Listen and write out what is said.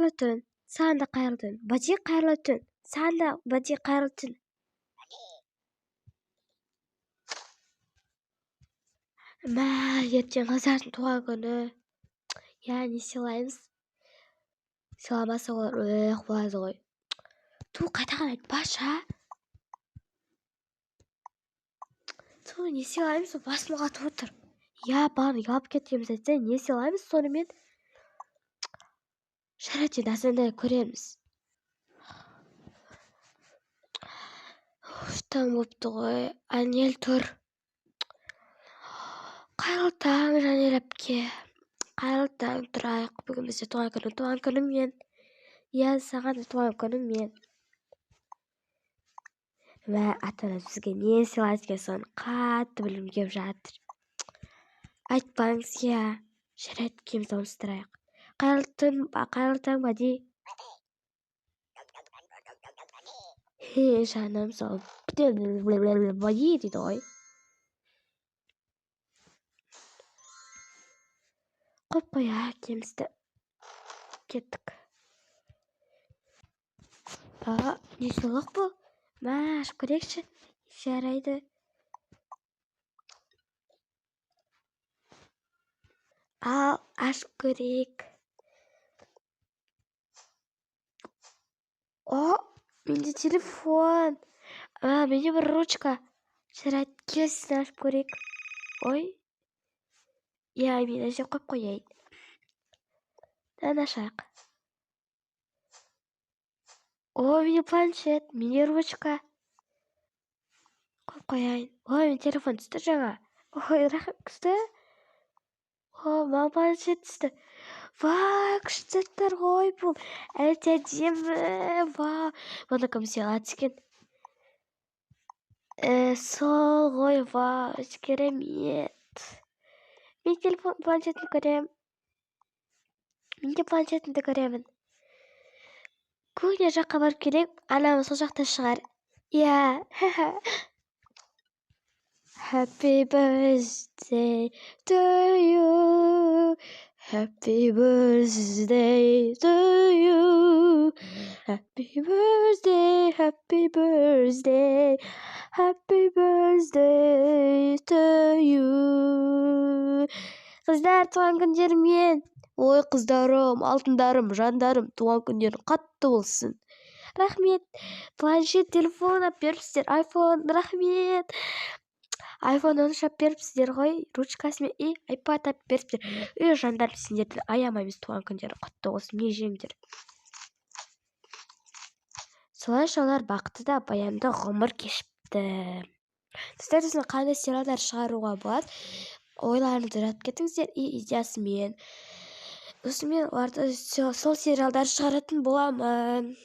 қайырлы түн. Саған да қайырлы түн. Бәди, қайырлы түн. Саған да, Бәди, қайырлы түн. Мә, ертең Қазардың туған күні. Не сыйлаймыз? Сыйламаса олар болады ғой. Қайтадан айтпашы, а? Не сыйлаймыз? Басым қатып отыр. Бағана ұялып кеткеніміз айтса, не сыйлаймыз сонымен? Жарайды, әзінде көреміз. Таң болыпты ғой. Анел тұр. Қайырлы таң, Жанел әпке. Қайырлы таң, тұрайық. Бүгін бізде туған күніңмен. Саған да туған күніңмен. Мә, ата-анамыз бізге не сыйлайды екен, соны қатты білгім келіп жатыр. Айтпаңыз, жарайды, екеуміз ауыстырайық. Қайырлы таң, Бәди. Жаным, сол Бәди дейді ғой. Қойып қояйық, екеумізді. Кеттік. Не сыйлық бұл? Мә, ашып көрейікші. Жарайды. Ал, ашып көрейік. Менде телефон. Менде бір ручка. Жарайды, келсін ашып көрейік. Ой. Мен әже қойып қояйын. Ашайық. Менде планшет, менде ручка. Қойып қояйын. Мен телефон түсті жаңа. Рахым түсті. Маған планшет түсті. Күшті заттар ғой бұл. Әлде әдемі. Бұны кім сыйлады екен? Сол ғой, керемет. Мен планшетімді көремін. Менде планшетімді көремін. Көне жаққа барып керек, анам сол жақта шығар. Happy birthday to you. Happy birthday to you. Happy birthday, happy birthday. Happy birthday to you. Қыздар, туған күндерімен. Ой, қыздарым, алтындарым, жандарым, туған күндерің қатты болсын. Рахмет. Планшет, телефон беріпсіздер. Айфон, рахмет. Айфон 13 беріпсіздер ғой. Ручкасымен айпад беріпсіздер. Жандарым, сендерді аямаймыз, туған күндерің қатты болсын. Не жеңдер. Солайша олар бақытты да баянды ғұмыр кешіпті. Сіздер қандай сериалдар шығаруға болады? Ойларыңызды жазып кетіңіздер, идеясымен. Осымен оларды сол сериалдар шығаратын боламын.